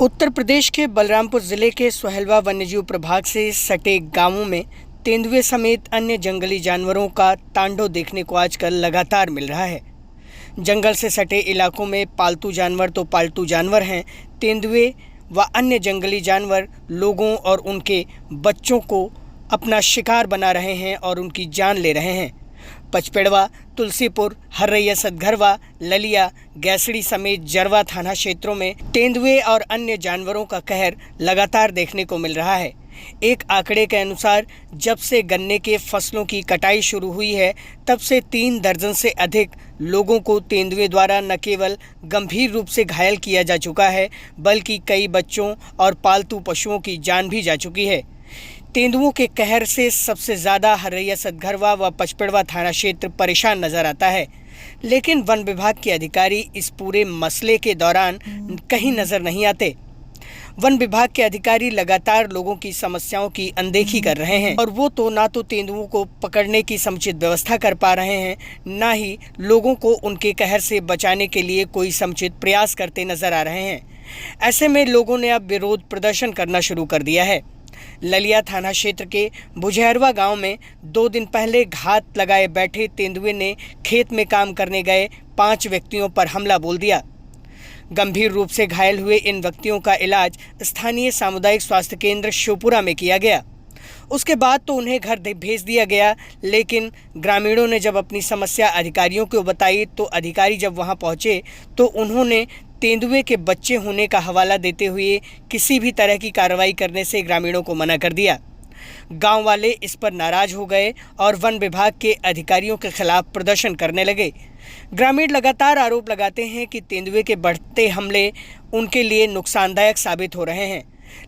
उत्तर प्रदेश के बलरामपुर जिले के सोहेलवा वन्यजीव प्रभाग से सटे गांवों में तेंदुए समेत अन्य जंगली जानवरों का तांडव देखने को आजकल लगातार मिल रहा है। जंगल से सटे इलाकों में पालतू जानवर तो पालतू जानवर हैं, तेंदुए व अन्य जंगली जानवर लोगों और उनके बच्चों को अपना शिकार बना रहे हैं और उनकी जान ले रहे हैं। पचपेड़वा, तुलसीपुर, हर्रैया सतघरवा, ललिया, गैसड़ी समेत जरवा थाना क्षेत्रों में तेंदुए और अन्य जानवरों का कहर लगातार देखने को मिल रहा है। एक आंकड़े के अनुसार जब से गन्ने के फसलों की कटाई शुरू हुई है तब से 3 दर्जन से अधिक लोगों को तेंदुए द्वारा न केवल गंभीर रूप से घायल किया जा चुका है बल्कि कई बच्चों और पालतू पशुओं की जान भी जा चुकी है। तेंदुओं के कहर से सबसे ज़्यादा हर्रैया सतघरवा व पचपेड़वा थाना क्षेत्र परेशान नजर आता है, लेकिन वन विभाग के अधिकारी इस पूरे मसले के दौरान कहीं नजर नहीं आते। वन विभाग के अधिकारी लगातार लोगों की समस्याओं की अनदेखी कर रहे हैं और वो तो ना तो तेंदुओं को पकड़ने की समुचित व्यवस्था कर पा रहे हैं, ना ही लोगों को उनके कहर से बचाने के लिए कोई समुचित प्रयास करते नजर आ रहे हैं। ऐसे में लोगों ने अब विरोध प्रदर्शन करना शुरू कर दिया है। ललिया थाना क्षेत्र के बुझैरवा गांव में 2 दिन पहले घात लगाए बैठे तेंदुए ने खेत में काम करने गए 5 व्यक्तियों पर हमला बोल दिया। गंभीर रूप से घायल हुए इन व्यक्तियों का इलाज स्थानीय सामुदायिक स्वास्थ्य केंद्र शिवपुरा में किया गया। उसके बाद तो उन्हें घर भेज दिया गया, लेकिन ग्रामीणों ने जब अपनी समस्या अधिकारियों को बताई तो अधिकारी जब वहां पहुंचे तो उन्होंने तेंदुए के बच्चे होने का हवाला देते हुए किसी भी तरह की कार्रवाई करने से ग्रामीणों को मना कर दिया। गांव वाले इस पर नाराज हो गए और वन विभाग के अधिकारियों के खिलाफ प्रदर्शन करने लगे। ग्रामीण लगातार आरोप लगाते हैं कि तेंदुए के बढ़ते हमले उनके लिए नुकसानदायक साबित हो रहे हैं,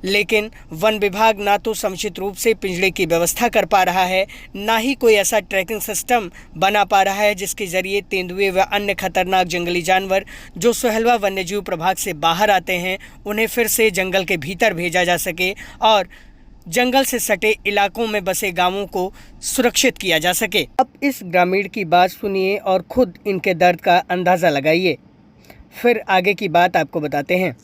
लेकिन वन विभाग ना तो समुचित रूप से पिंजड़े की व्यवस्था कर पा रहा है, ना ही कोई ऐसा ट्रैकिंग सिस्टम बना पा रहा है जिसके जरिए तेंदुए व अन्य खतरनाक जंगली जानवर जो सोहेलवा वन्यजीव प्रभाग से बाहर आते हैं उन्हें फिर से जंगल के भीतर भेजा जा सके और जंगल से सटे इलाकों में बसे गांवों को सुरक्षित किया जा सके। अब इस ग्रामीण की बात सुनिए और खुद इनके दर्द का अंदाज़ा लगाइए, फिर आगे की बात आपको बताते हैं।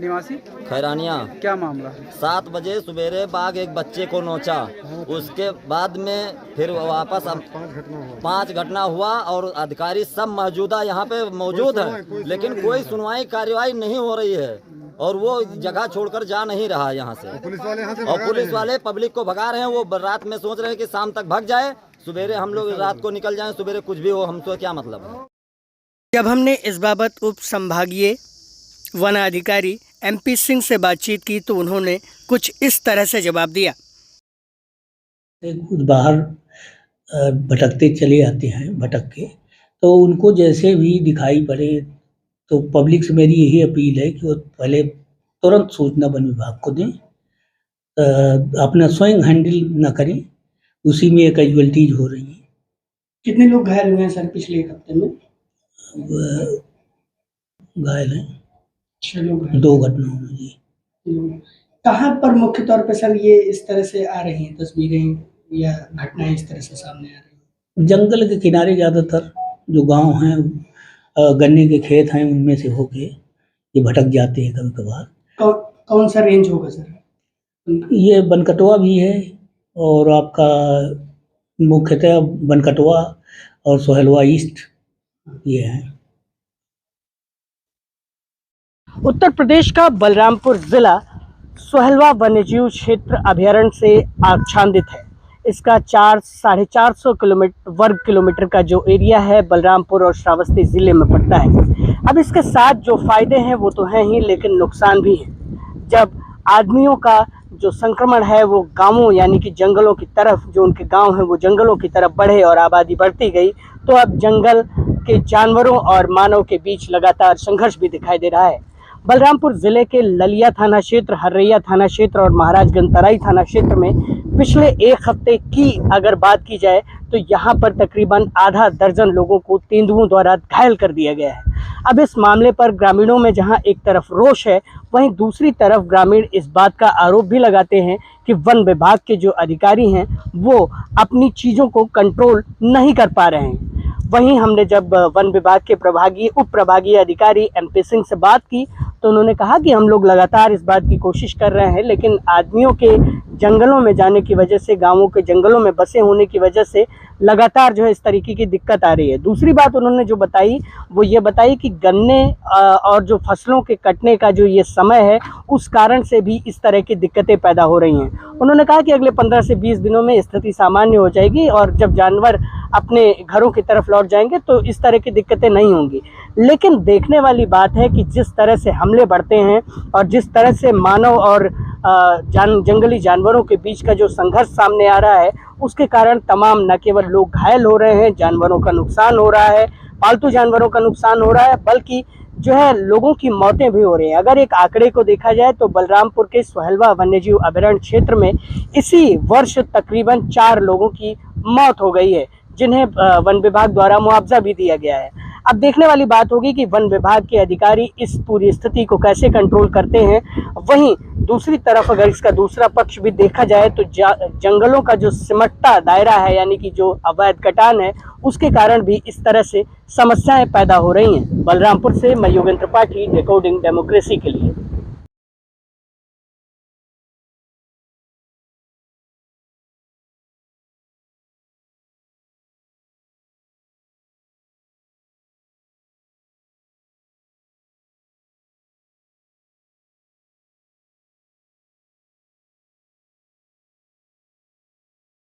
निवासी खैरानिया, क्या मामला है? 7 बजे सवेरे बाघ एक बच्चे को नोचा, उसके बाद में फिर वापस 5 घटना हुआ और अधिकारी सब मौजूदा यहाँ पे मौजूद हैं, लेकिन कोई सुनवाई कार्रवाई नहीं हो रही है और वो जगह छोड़कर जा नहीं रहा यहाँ से। और पुलिस वाले पब्लिक को भगा रहे हैं। वो रात में सोच रहे हैं कि शाम तक भाग जाए, सवेरे हम लोग रात को निकल जाएं, सवेरे कुछ भी हो, हम तो क्या मतलब है। जब हमने इस बाबत उप संभागीय वन अधिकारी MP सिंह से बातचीत की तो उन्होंने कुछ इस तरह से जवाब दिया। कुछ बाहर भटकते चले आते हैं, भटक के, तो उनको जैसे भी दिखाई पड़े तो पब्लिक से मेरी यही अपील है कि वो पहले तुरंत सूचना वन विभाग को दें, अपना स्वयं हैंडल न करें, उसी में कैजुअल्टीज हो रही हैं। कितने लोग घायल हुए हैं सर पिछले 1 हफ्ते में? घायल हैं 6 लोग। 2 घटनाओं में जी। कहाँ पर मुख्य तौर पे सर ये इस तरह से आ रही हैं तस्वीरें या घटनाएं इस तरह से सामने आ रही हैं? जंगल के किनारे ज़्यादातर जो गांव हैं, गन्ने के खेत हैं, उनमें से होके ये भटक जाते हैं कभी कभार। कौन सा रेंज होगा सर? ये बनकटवा भी है और आपका मुख्यतः बनकटवा और सोहेलवा ईस्ट ये है। उत्तर प्रदेश का बलरामपुर जिला सोहेलवा वन्यजीव क्षेत्र अभयारण्य से आच्छादित है। इसका 400-450 वर्ग किलोमीटर का जो एरिया है बलरामपुर और श्रावस्ती ज़िले में पड़ता है। अब इसके साथ जो फ़ायदे हैं वो तो हैं ही, लेकिन नुकसान भी हैं। जब आदमियों का जो संक्रमण है वो गांवों यानी कि जंगलों की तरफ, जो उनके गांव हैं वो जंगलों की तरफ बढ़े और आबादी बढ़ती गई, तो अब जंगल के जानवरों और मानव के बीच लगातार संघर्ष भी दिखाई दे रहा है। बलरामपुर ज़िले के ललिया थाना क्षेत्र, हर्रैया थाना क्षेत्र और महाराजगंज तराई थाना क्षेत्र में पिछले 1 हफ्ते की अगर बात की जाए तो यहाँ पर तकरीबन आधा दर्जन लोगों को तेंदुओं द्वारा घायल कर दिया गया है। अब इस मामले पर ग्रामीणों में जहाँ एक तरफ रोष है, वहीं दूसरी तरफ ग्रामीण इस बात का आरोप भी लगाते हैं कि वन विभाग के जो अधिकारी हैं वो अपनी चीज़ों को कंट्रोल नहीं कर पा रहे हैं। वहीं हमने जब वन विभाग के उप प्रभागीय अधिकारी MP सिंह से बात की तो उन्होंने कहा कि हम लोग लगातार इस बात की कोशिश कर रहे हैं, लेकिन आदमियों के जंगलों में जाने की वजह से, गाँवों के जंगलों में बसे होने की वजह से लगातार जो है इस तरीके की दिक्कत आ रही है। दूसरी बात उन्होंने जो बताई वो ये बताई कि गन्ने और जो फसलों के कटने का जो ये समय है, उस कारण से भी इस तरह की दिक्कतें पैदा हो रही हैं। उन्होंने कहा कि अगले 15 से 20 दिनों में स्थिति सामान्य हो जाएगी और जब जानवर अपने घरों की तरफ लौट जाएंगे तो इस तरह की दिक्कतें नहीं होंगी। लेकिन देखने वाली बात है कि जिस तरह से हमले बढ़ते हैं और जिस तरह से मानव और जंगली जानवरों के बीच का जो संघर्ष सामने आ रहा है, उसके कारण तमाम न केवल लोग घायल हो रहे हैं, जानवरों का नुकसान हो रहा है, पालतू जानवरों का नुकसान हो रहा है, बल्कि जो है लोगों की मौतें भी हो रही हैं। अगर एक आंकड़े को देखा जाए तो बलरामपुर के सोहेलवा वन्यजीव अभयारण्य क्षेत्र में इसी वर्ष तकरीबन 4 लोगों की मौत हो गई है, जिन्हें वन विभाग द्वारा मुआवजा भी दिया गया है। अब देखने वाली बात होगी कि वन विभाग के अधिकारी इस पूरी स्थिति को कैसे कंट्रोल करते हैं। वहीं दूसरी तरफ अगर इसका दूसरा पक्ष भी देखा जाए तो जंगलों का जो सिमटता दायरा है, यानी कि जो अवैध कटान है, उसके कारण भी इस तरह से समस्याएं पैदा हो रही हैं। बलरामपुर से मैं योगेंद्र त्रिपाठी, डिकोडिंग डेमोक्रेसी के लिए।